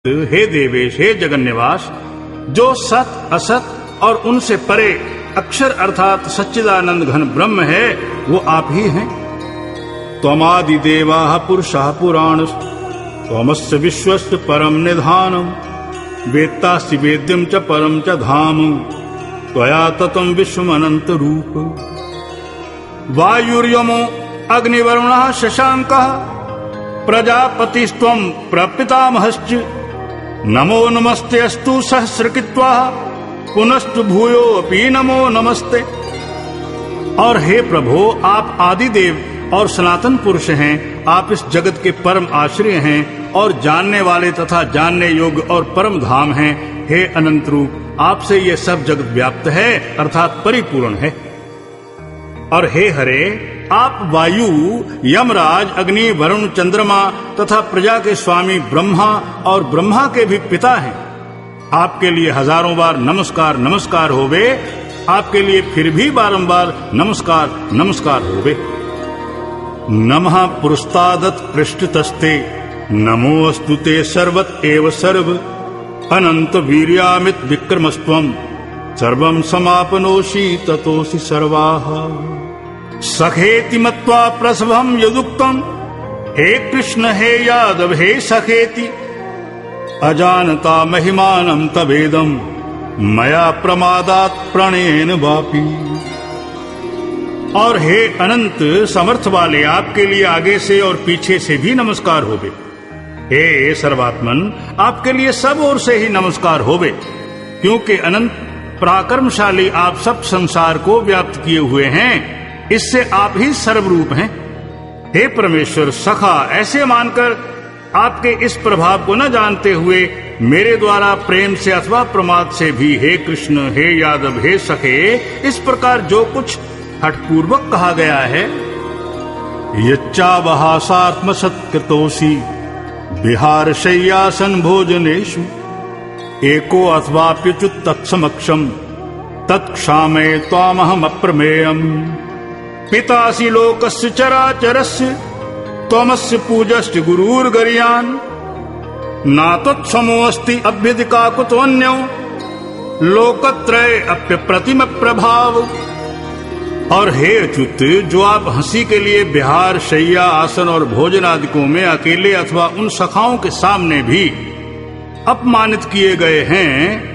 हे देवेश, हे जगन्निवास, जो सत असत और उनसे परे अक्षर अर्थात सच्चिदानंद घन ब्रह्म है वो आप ही हैं। त्वमादि देवाः पुरुषः पुराणस् त्वमस्य विश्वस्य परम निधानम् वेत्तासि वेद्यं च परम च धाम त्वया ततं विश्वमनंत रूप। वायुर्यमो अग्निवरुणः शशांकः प्रजापतिस्त्वं प्रपितामहश्च नमो नमस्ते अस्तु सहस्रकृत्वा पुनस्तु भूयो अपि नमो नमस्ते। और हे प्रभो, आप आदिदेव और सनातन पुरुष हैं। आप इस जगत के परम आश्रय हैं और जानने वाले तथा जानने योग्य और परम धाम हैं। हे अनंत रूप, आपसे ये सब जगत व्याप्त है अर्थात परिपूर्ण है। और हे हरे, आप वायु, यमराज, अग्नि, वरुण, चंद्रमा तथा प्रजा के स्वामी ब्रह्मा और ब्रह्मा के भी पिता हैं। आपके लिए हजारों बार नमस्कार नमस्कार होवे, आपके लिए फिर भी बारंबार नमस्कार नमस्कार होवे। नमः पुरस्तादत पृष्ठतस्ते नमो अस्तुते सर्वत एव सर्व अनंत वीर्यामित विक्रमस्त्वं सर्वं समापनोषि ततोषि सर्वाः। सखेति मत्वा प्रसभं यदुक्तम् हे कृष्ण हे यादव हे सखेति अजानता महिमानं तवेदं मया प्रमादात् प्रणयेन वापि। और हे अनंत समर्थ वाले, आपके लिए आगे से और पीछे से भी नमस्कार होवे। हे सर्वात्मन, आपके लिए सब ओर से ही नमस्कार होवे, क्योंकि अनंत पराक्रमशाली आप सब संसार को व्याप्त किए हुए हैं। इससे आप ही सर्वरूप हैं। हे परमेश्वर, सखा ऐसे मानकर आपके इस प्रभाव को न जानते हुए मेरे द्वारा प्रेम से अथवा प्रमाद से भी हे कृष्ण हे यादव हे सखे इस प्रकार जो कुछ हठपूर्वक कहा गया है, यच्चावहासात्म सत्कृतोषि विहार शय्यासन भोजनेषु एको अथवाप्युच्युत तत्समक्षम तत्क्षामये त्वामहम अप्रमेयम्। पितासि लोकस्य चराचरस्य त्वमस्य पूजस्य गुरुर्गरीयान् नातत्समोऽस्ति अभ्यधिका कुतोऽन्यो लोकत्रय अप्यप्रतिम प्रभाव। और हे अच्युत, जो आप हंसी के लिए विहार, शैया, आसन और भोजन आदिकों में अकेले अथवा उन सखाओं के सामने भी अपमानित किए गए हैं,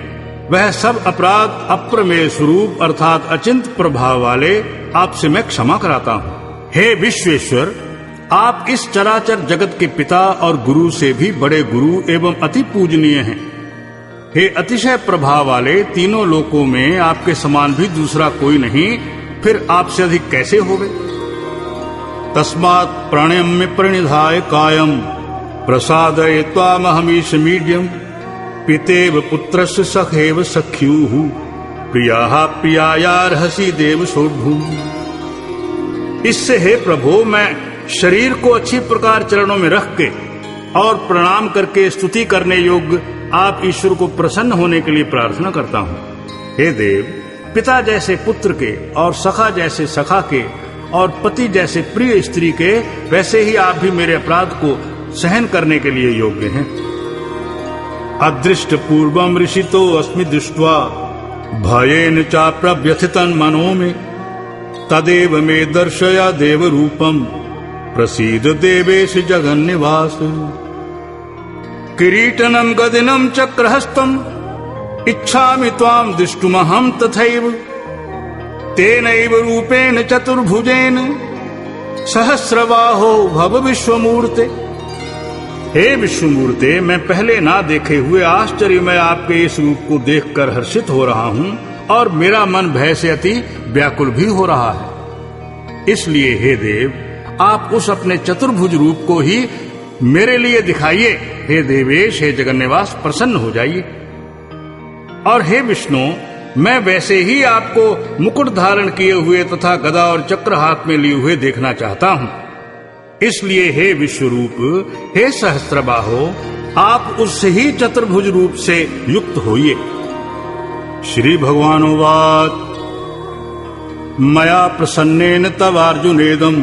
वह सब अपराध अप्रमेय स्वरूप अर्थात अचिंत प्रभाव वाले आपसे मैं क्षमा कराता हूँ। हे विश्वेश्वर, आप इस चराचर जगत के पिता और गुरु से भी बड़े गुरु एवं अति पूजनीय हैं। हे अतिशय प्रभाव वाले, तीनों लोकों में आपके समान भी दूसरा कोई नहीं, फिर आपसे अधिक कैसे होवे। तस्मात् प्रणयम्य प्रणिधाय कायम प्रसादये त्वामहमीश मीड्यम पितेव पुत्रस्य सखेव सख्युः प्रियाः प्रियायार्हसि देव सोढुम्। इससे हे प्रभु, मैं शरीर को अच्छी प्रकार चरणों में रख के और प्रणाम करके स्तुति करने योग्य आप ईश्वर को प्रसन्न होने के लिए प्रार्थना करता हूँ। हे देव, पिता जैसे पुत्र के और सखा जैसे सखा के और पति जैसे प्रिय स्त्री के, वैसे ही आप भी मेरे अपराध को सहन करने के लिए योग्य हैं। अदृष्ट पूर्वम ऋषितो अस्मि दृष्ट्वा भयेन चाप्रव्यथितं मनो में तदेव मे दर्शया देव रूपम प्रसीद देवेश जगन्निवास। किरीटनं गदिनं चक्रहस्तं इच्छामि त्वां दृष्टुमहं तथैव तेनैव रूपेण चतुर्भुजेन सहस्रबाहो भव विश्वमूर्ते। हे विश्वमूर्ते, मैं पहले ना देखे हुए आश्चर्य में आपके इस रूप को देखकर हर्षित हो रहा हूँ और मेरा मन भय से अति व्याकुल भी हो रहा है। इसलिए हे देव, आप उस अपने चतुर्भुज रूप को ही मेरे लिए दिखाइए। हे देवेश, हे जगन्निवास, प्रसन्न हो जाइए। और हे विष्णु, मैं वैसे ही आपको मुकुट धारण किए हुए तथा गदा और चक्र हाथ में लिए हुए देखना चाहता हूँ। इसलिए हे विश्वरूप, हे सहस्त्रबाहो, आप उससे ही चतुर्भुज रूप से युक्त होइए। श्री भगवानुवाच मया प्रसन्नेन तव अर्जुनेदं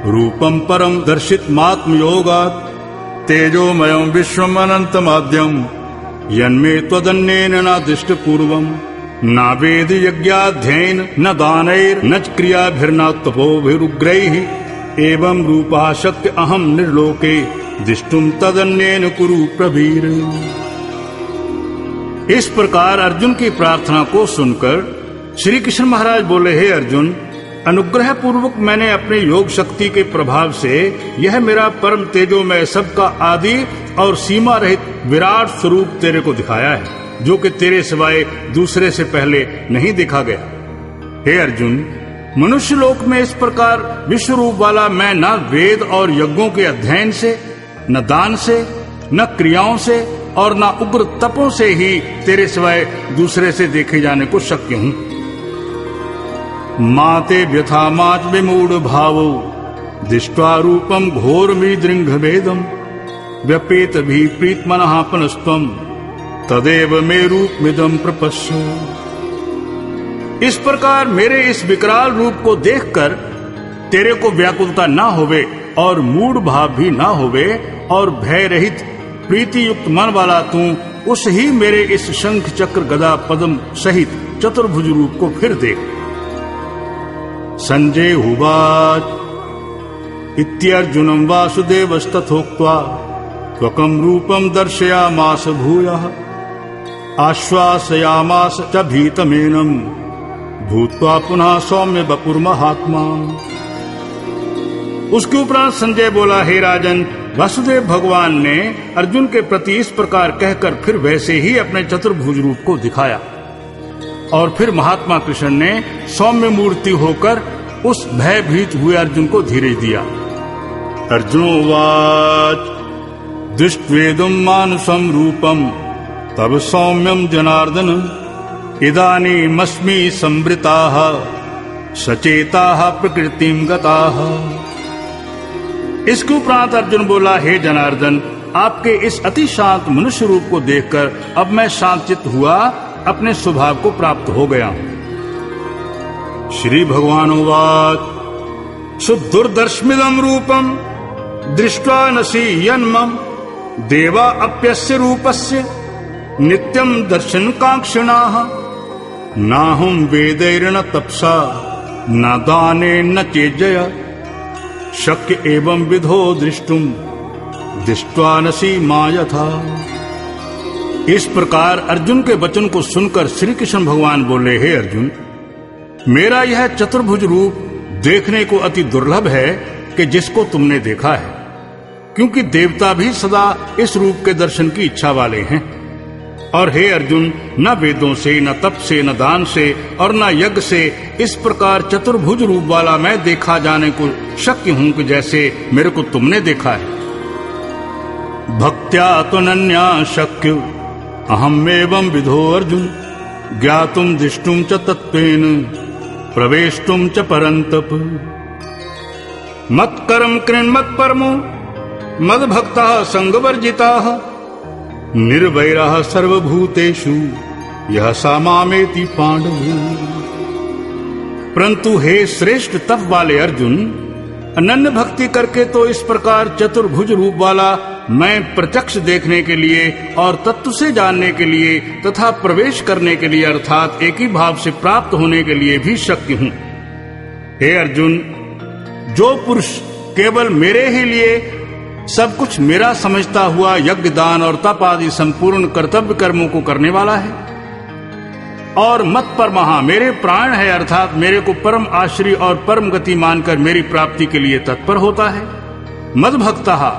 रूपं परम दर्शितमात्मयोगात् तेजोमयं विश्वम् अनन्तमाद्यं यन्मे त्वदन्येन नादृष्टपूर्वम् न वेद यज्ञाध्ययन न दानैर्न च क्रियाभिर्न तपोभिरुग्रैः एवं रूपा शक्य अहम निर्लोके दृष्टुम तदन्येन कुरु प्रवीर। इस प्रकार अर्जुन की प्रार्थना को सुनकर श्री कृष्ण महाराज बोले, हे अर्जुन, अनुग्रह पूर्वक मैंने अपने योग शक्ति के प्रभाव से यह मेरा परम तेजोमय सबका आदि और सीमा रहित विराट स्वरूप तेरे को दिखाया है, जो कि तेरे सिवाय दूसरे से पहले नहीं देखा गया। हे अर्जुन, मनुष्य लोक में इस प्रकार विश्व रूप वाला मैं न वेद और यज्ञों के अध्ययन से, न दान से, न क्रियाओं से और न उग्र तपों से ही तेरे सिवाय दूसरे से देखे जाने को शक्य हूं। माते व्यथा माच विमूढ़ भावो दृष्ट्वा रूपम घोरमीदृंघ भेदम व्यपेत भी प्रीतमनः पुनस्त्वं तदेव मे रूपमिदं प्रपश्य। इस प्रकार मेरे इस विकराल रूप को देखकर तेरे को व्याकुलता न होवे और मूढ़ भाव भी न होवे और भय रहित प्रीति युक्त मन वाला तू उस ही मेरे इस शंख चक्र गदा पद्म सहित चतुर्भुज रूप को फिर देख। संजय उवाच इत्यर्जुनं वासुदेवस्तथोक्त्वा त्वकं रूपं दर्शयामास भूयः आश्वासयामास च भीतमेनं भूत्वा पुनः सौम्य वपुर्महात्मा। उसके उपरांत संजय बोला, हे राजन, वासुदेव भगवान ने अर्जुन के प्रति इस प्रकार कहकर फिर वैसे ही अपने चतुर्भुज रूप को दिखाया और फिर महात्मा कृष्ण ने सौम्य मूर्ति होकर उस भयभीत हुए अर्जुन को धीरज दिया। अर्जुनोवाच दृष्ट्वेदं मानुषं रूपं तव सौम्यं जनार्दन इदानीमस्मि संवृताः सचेताः प्रकृतिं गताः। इसके उपरांत अर्जुन बोला, हे जनार्दन, आपके इस अति शांत मनुष्य रूप को देखकर अब मैं शांतचित्त हुआ अपने स्वभाव को प्राप्त हो गया हूं। श्री भगवान उवाच सुदुर्दर्शमिदं रूपं दृष्ट्वा नसीयन्मम देवा अप्यस्य रूपस्य नित्यं दर्शनकांक्षिणाः नाहं वेदैर्न तपसा न दानेन चेज्जया शक्य एवं विधो दृष्टुम दृष्ट्वा नसी मायथा। इस प्रकार अर्जुन के वचन को सुनकर श्री कृष्ण भगवान बोले, हे अर्जुन, मेरा यह चतुर्भुज रूप देखने को अति दुर्लभ है कि जिसको तुमने देखा है, क्योंकि देवता भी सदा इस रूप के दर्शन की इच्छा वाले हैं। और हे अर्जुन, न वेदों से, न तप से, न दान से और न यज्ञ से इस प्रकार चतुर्भुज रूप वाला मैं देखा जाने को शक्य हूं कि जैसे मेरे को तुमने देखा है। भक्त्या त्वनन्या शक्य अहमेवं विधो अर्जुन ज्ञातुम दृष्टुम च तत्त्वेन प्रवेष्टुम च परन्तप। मत्कर्म कृन्मत्परमो मद्भक्तः संगवर्जिताः निर्वैरः सर्वभूतेषु यह सामामेति पांडव। परंतु हे श्रेष्ठ तप वाले अर्जुन, अनन्य भक्ति करके तो इस प्रकार चतुर्भुज रूप वाला मैं प्रत्यक्ष देखने के लिए और तत्व से जानने के लिए तथा प्रवेश करने के लिए अर्थात एक ही भाव से प्राप्त होने के लिए भी शक्य हूं। हे अर्जुन, जो पुरुष केवल मेरे ही लिए सब कुछ मेरा समझता हुआ यज्ञ दान और तप आदि संपूर्ण कर्तव्य कर्मों को करने वाला है और मत पर महा मेरे प्राण है अर्थात मेरे को परम आश्रय और परम गति मानकर मेरी प्राप्ति के लिए तत्पर होता है। मद भक्तः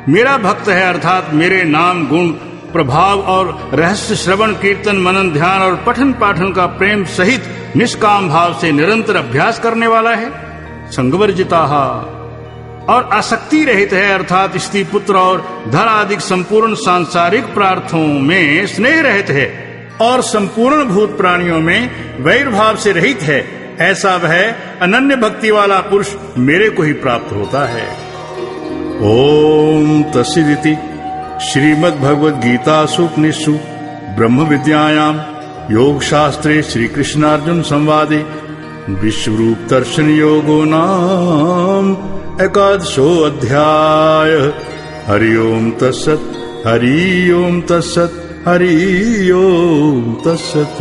मेरा भक्त है अर्थात मेरे नाम गुण प्रभाव और रहस्य श्रवण कीर्तन मनन ध्यान और पठन पाठन का प्रेम सहित निष्काम भाव से निरंतर अभ्यास करने वाला है। संगवर्जिताः और आसक्ति रहित है अर्थात स्त्री पुत्र और धन आदि संपूर्ण सांसारिक पदार्थों में स्नेह रहित है और संपूर्ण भूत प्राणियों में वैर भाव से रहित है। ऐसा वह अनन्य भक्ति वाला पुरुष मेरे को ही प्राप्त होता है। ओम तस्सदिति श्रीमद्भगवद्गीतासु उपनिषत्सु ब्रह्म विद्यायां योग शास्त्रे श्री कृष्णार्जुन संवादे विश्वरूप दर्शन योगो नाम एकादशो अध्याय। हरि ओम तत्सत, हरि ओम तत्सत, हरि ओम तत्सत।